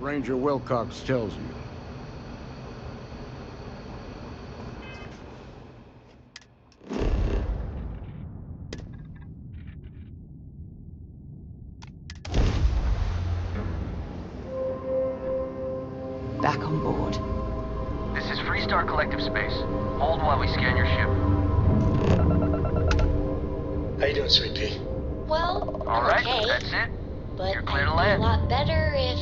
Ranger Wilcox tells you. Back on board. This is Freestar Collective Space. Hold while we scan your ship. How you doing, Sweet Pea? Well, All I'm right, okay, that's it. but You're I'd clear to be a land. lot better if...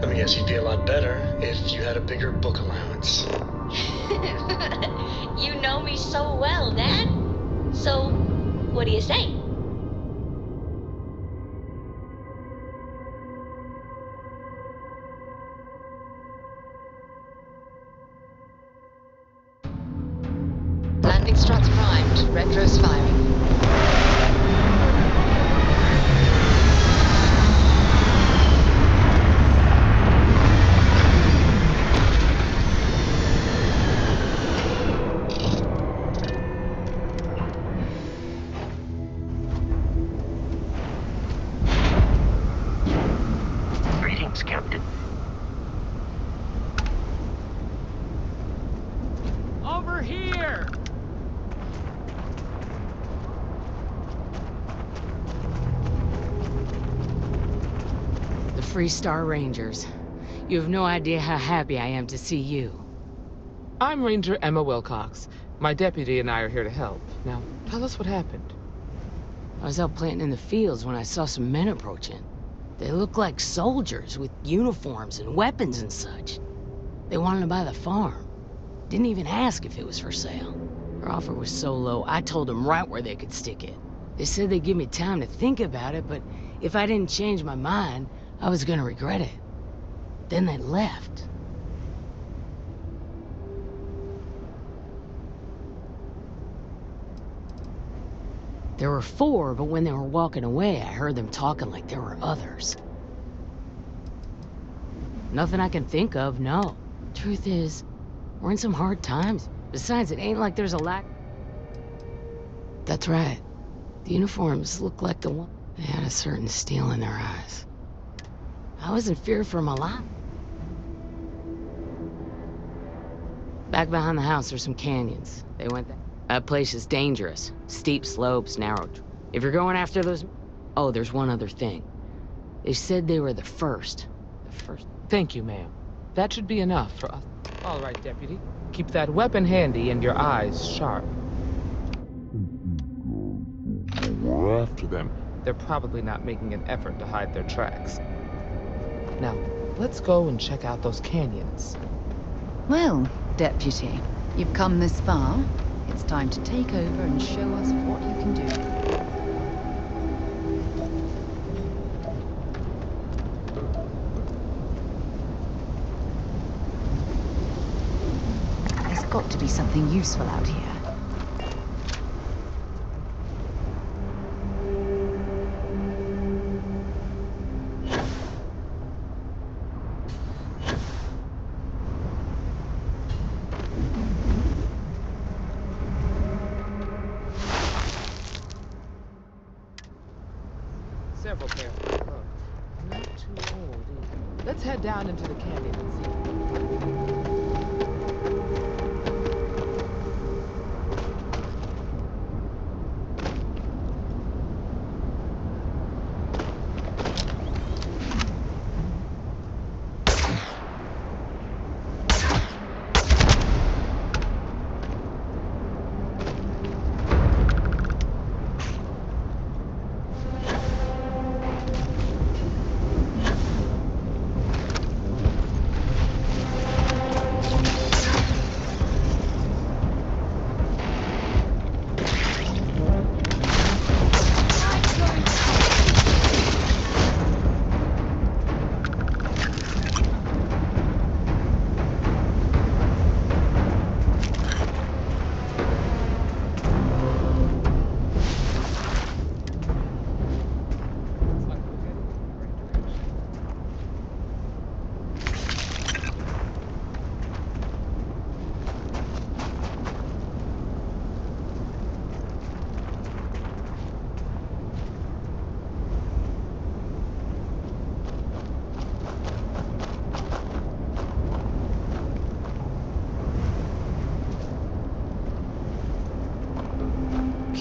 Let me guess, you'd be a lot better if you had a bigger book allowance. You know me so well, Dad. So, what do you say? Landing struts primed. Retros firing. Greetings, Captain. Over here! The Freestar Rangers. You have no idea how happy I am to see you. I'm Ranger Emma Wilcox. My deputy and I are here to help. Now, tell us what happened. I was out planting in the fields when I saw some men approaching. They looked like soldiers with uniforms and weapons and such. They wanted to buy the farm. Didn't even ask if it was for sale. Their offer was so low, I told them right where they could stick it. They said they'd give me time to think about it, but if I didn't change my mind, I was gonna regret it. Then they left. There were 4, but when they were walking away, I heard them talking like there were others. Nothing I can think of, no. Truth is, we're in some hard times. Besides, it ain't like there's a lack... That's right. The uniforms look like the one... They had a certain steel in their eyes. I was in fear for my life. Back behind the house, there's some canyons. They went there. That place is dangerous. Steep slopes, narrow... If you're going after those... Oh, there's one other thing. They said they were the first. The first... Thank you, ma'am. That should be enough for us. All right, deputy. Keep that weapon handy and your eyes sharp. We're after them. They're probably not making an effort to hide their tracks. Now, let's go and check out those canyons. Well, Deputy, you've come this far. It's time to take over and show us what you can do. There's got to be something useful out here. Several pairs of hooks. Not too old either. Let's head down into the canyon and see.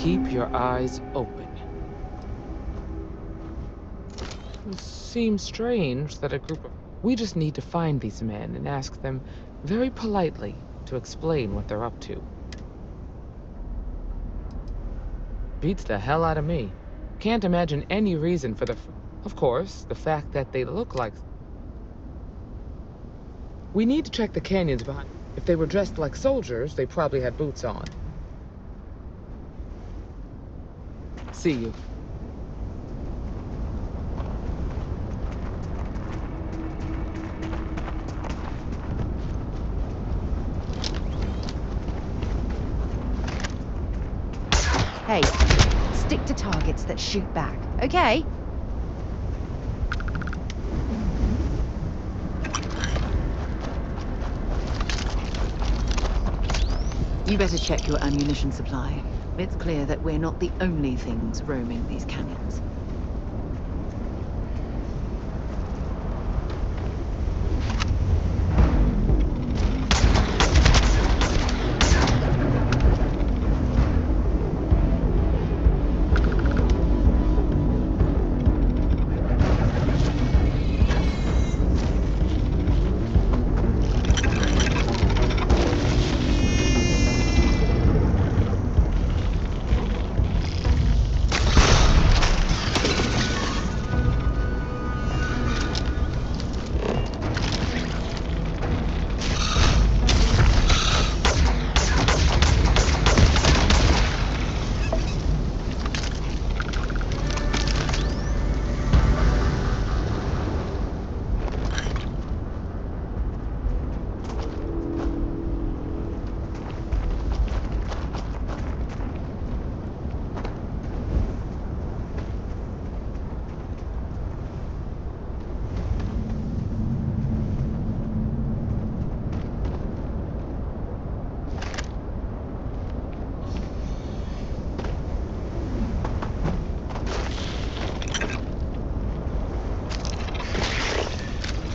keep your eyes open. It seems strange that a group of... We just need to find these men and ask them very politely to explain what they're up to. Beats the hell out of me. Can't imagine any reason for the... Of course, the fact that they look like... We need to check the canyons behind. If they were dressed like soldiers, they probably had boots on. See you. Hey, stick to targets that shoot back, okay? You better check your ammunition supply. It's clear that we're not the only things roaming these canyons.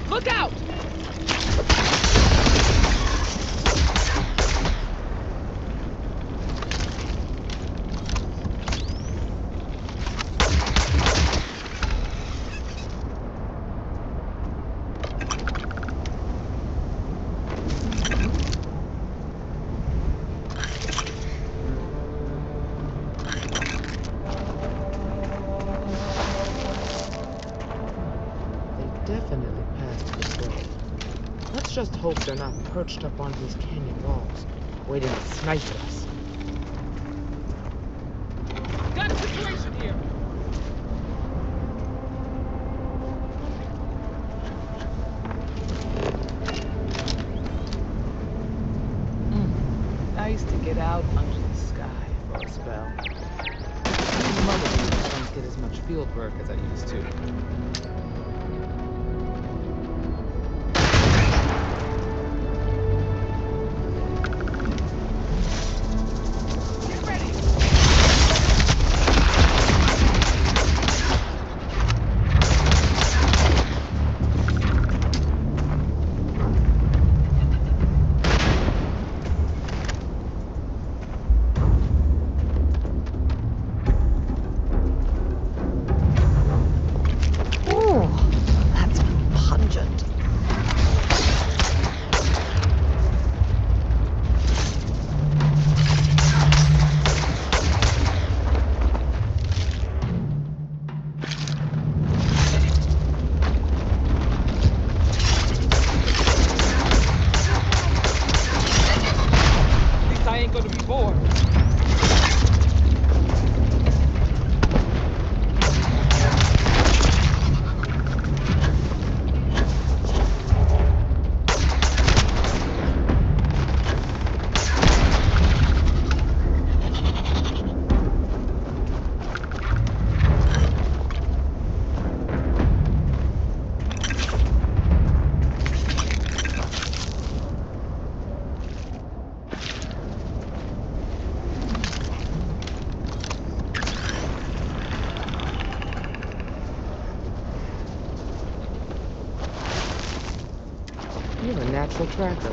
Look out! Definitely passed this way. Let's just hope they're not perched up on these canyon walls, waiting to snipe at us. Got a situation here! Nice to get out under the sky for a spell. Some other people don't get as much field work as I used to. You're a natural tracker.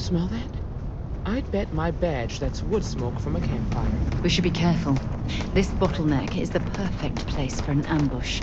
smell that? I'd bet my badge that's wood smoke from a campfire. We should be careful. This bottleneck is the perfect place for an ambush.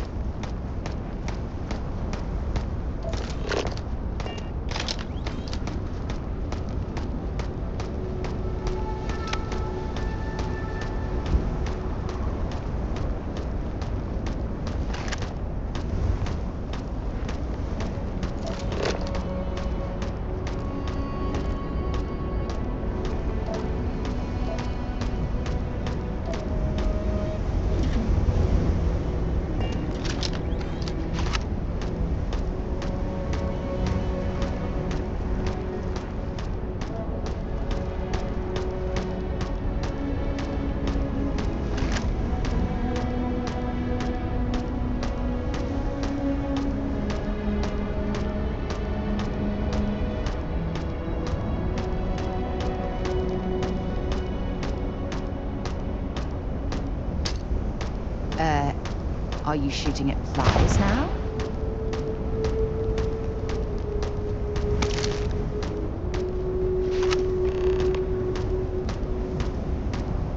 Are you shooting at flies now?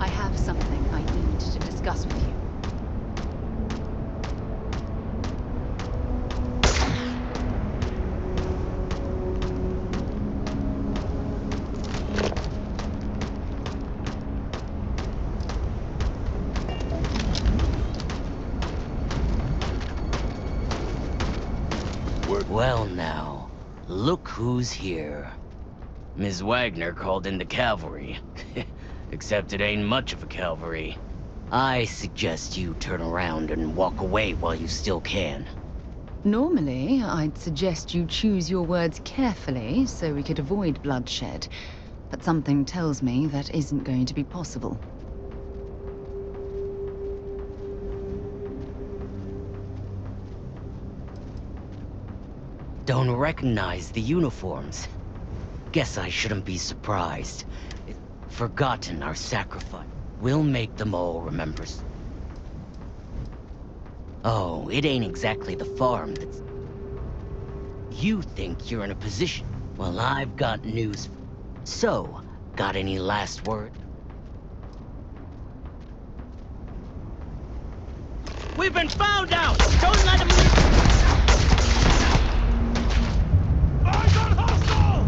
I have something I need to discuss with you. Well now, look who's here. Ms. Wagner called in the cavalry. Except it ain't much of a cavalry. I suggest you turn around and walk away while you still can. Normally, I'd suggest you choose your words carefully so we could avoid bloodshed. But something tells me that isn't going to be possible. Don't recognize the uniforms. Guess I shouldn't be surprised. Forgotten our sacrifice. We'll make them all remember. Oh, it ain't exactly the farm that's... You think you're in a position? Well, I've got news. So, got any last word? We've been found out! Don't let them... Eyes on hostile!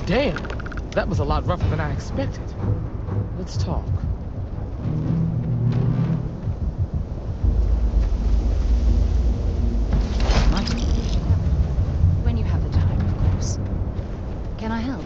Damn, that was a lot rougher than I expected. Let's talk. When you have the time, of course. Can I help?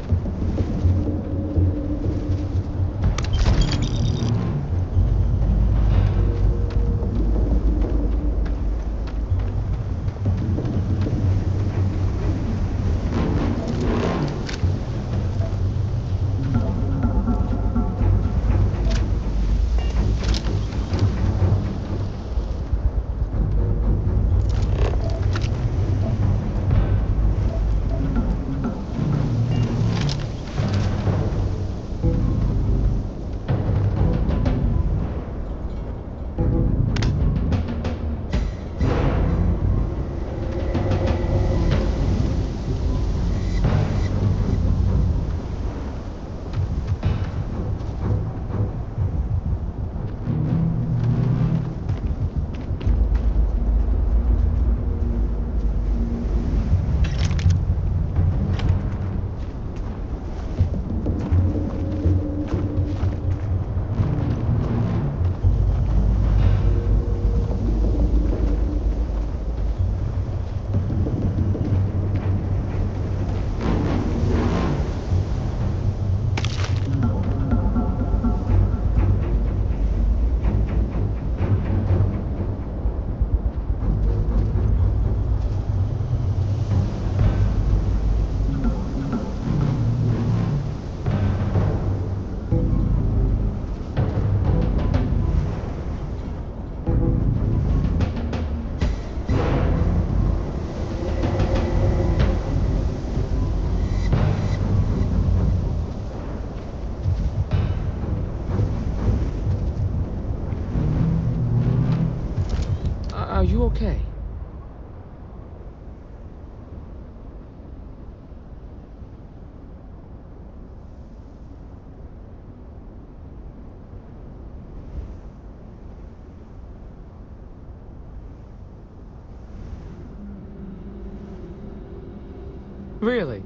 Really?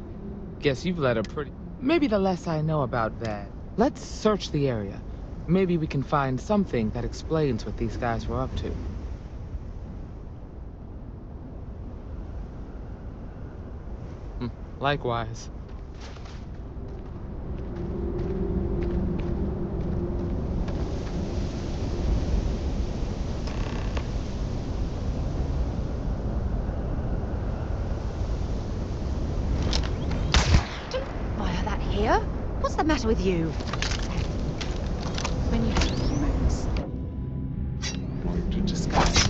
Guess you've led a pretty... Maybe the less I know about that. Let's search the area. Maybe we can find something that explains what these guys were up to. Likewise. Fire that here? What's the matter with you? When you have a few moments. Want to discuss?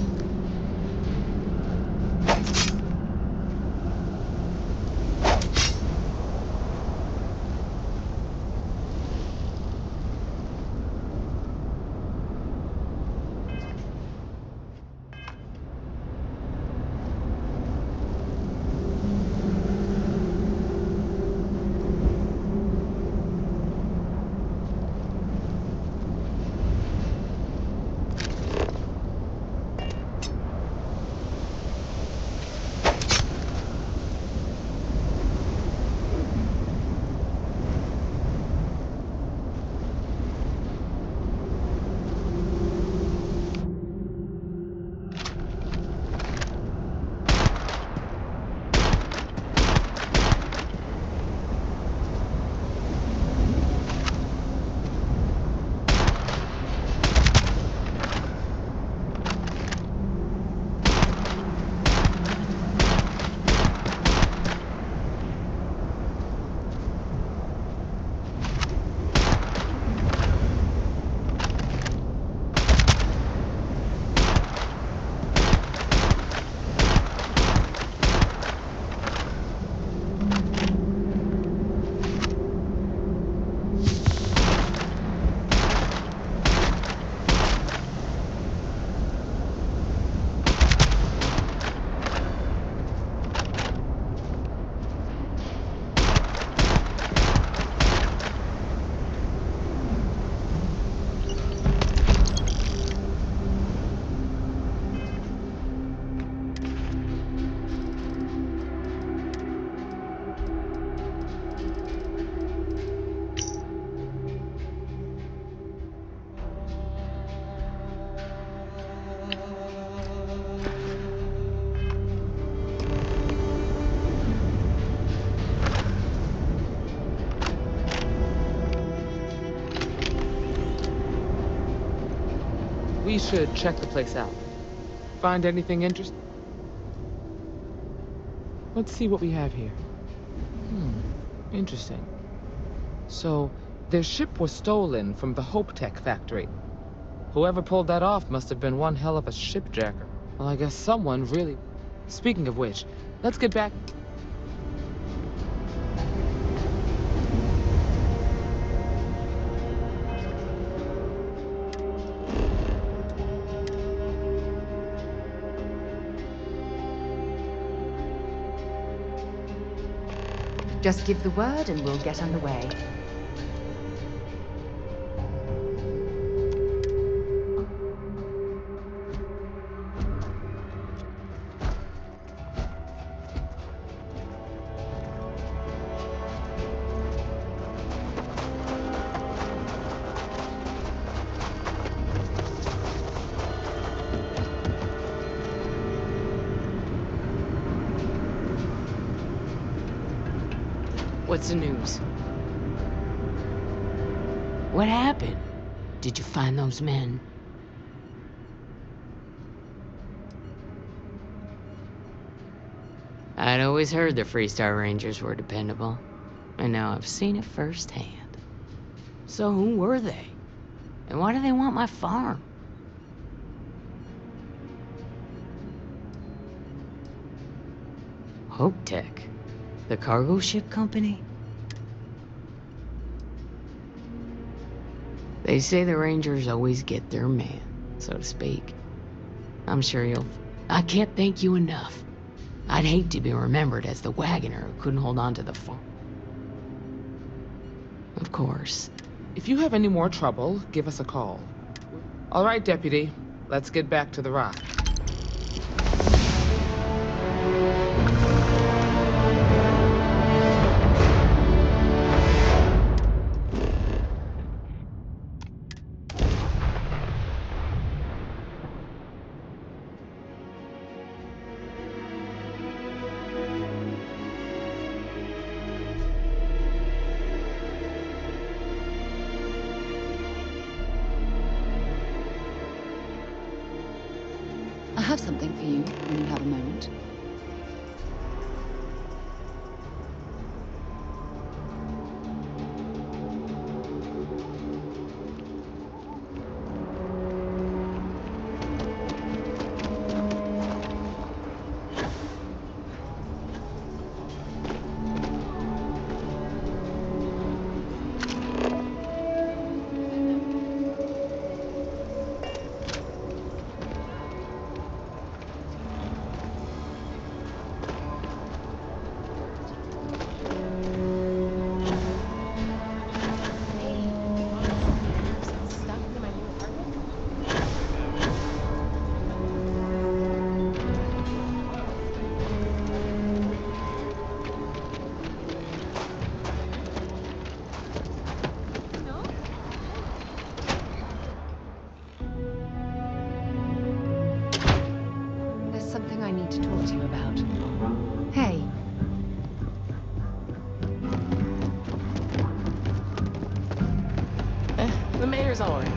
We should check the place out. Find anything interesting? Let's see what we have here. Interesting. So, their ship was stolen from the Hope Tech factory. Whoever pulled that off must have been one hell of a shipjacker. Well, I guess someone really... Speaking of which, let's get back... Just give the word and we'll get underway. What's the news? What happened? Did you find those men? I'd always heard the Freestar Rangers were dependable, and now I've seen it firsthand. So who were they? And why do they want my farm? Hope Tech? The cargo ship company? They say the Rangers always get their man, so to speak. I'm sure you'll... I can't thank you enough. I'd hate to be remembered as the wagoner who couldn't hold on to the farm. Of course. If you have any more trouble, give us a call. All right, Deputy. Let's get back to the rock. have something for you when you have a moment. There's something I need to talk to you about. Hey. The mayor's all right.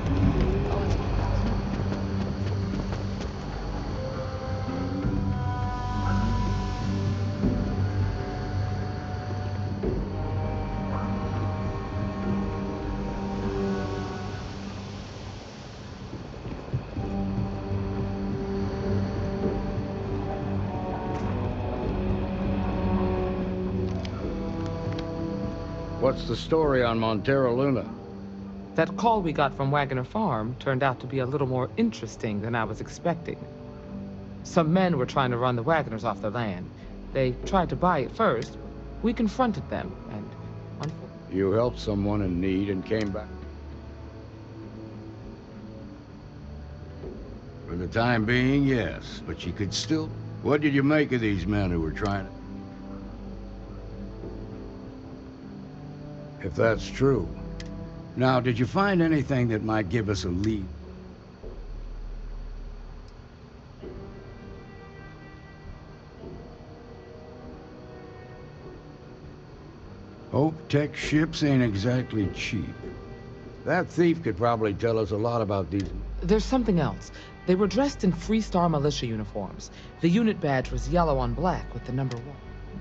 What's the story on Montero Luna? That call we got from Wagoner Farm turned out to be a little more interesting than I was expecting. Some men were trying to run the Wagoners off their land. They tried to buy it first. We confronted them, and unfortunately... You helped someone in need and came back? For the time being, yes, but you could still... What did you make of these men who were trying to... If that's true. Now, did you find anything that might give us a lead? Hope Tech ships ain't exactly cheap. That thief could probably tell us a lot about these... There's something else. They were dressed in Freestar militia uniforms. The unit badge was yellow on black with the number 1.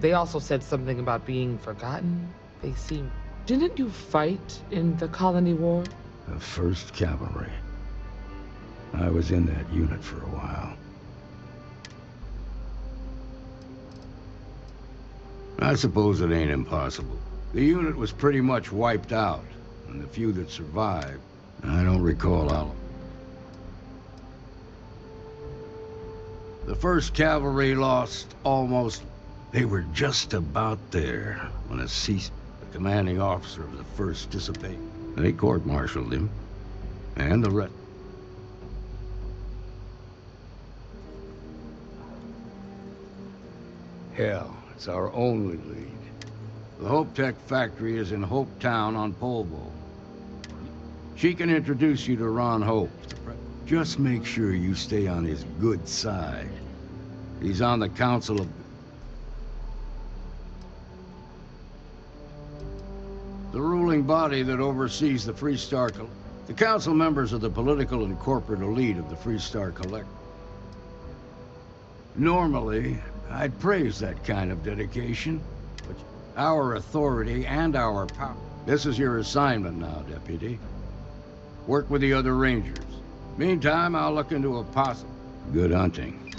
They also said something about being forgotten. They seemed... Didn't you fight in the Colony War? The 1st Cavalry. I was in that unit for a while. I suppose it ain't impossible. The unit was pretty much wiped out, and the few that survived, I don't recall all of them. The 1st Cavalry lost almost... They were just about there when a ceased. The commanding officer of the 1st dissipated. They court-martialed him, and the rest. Hell, it's our only lead. The Hope Tech factory is in Hope Town on Polvo. She can introduce you to Ron Hope. Just make sure you stay on his good side. He's on the Council of... the ruling body that oversees the Freestar Collective. The council members are the political and corporate elite of the Freestar Collective. Normally, I'd praise that kind of dedication, but our authority and our power... This is your assignment now, Deputy. Work with the other Rangers. Meantime, I'll look into a possible... Good hunting.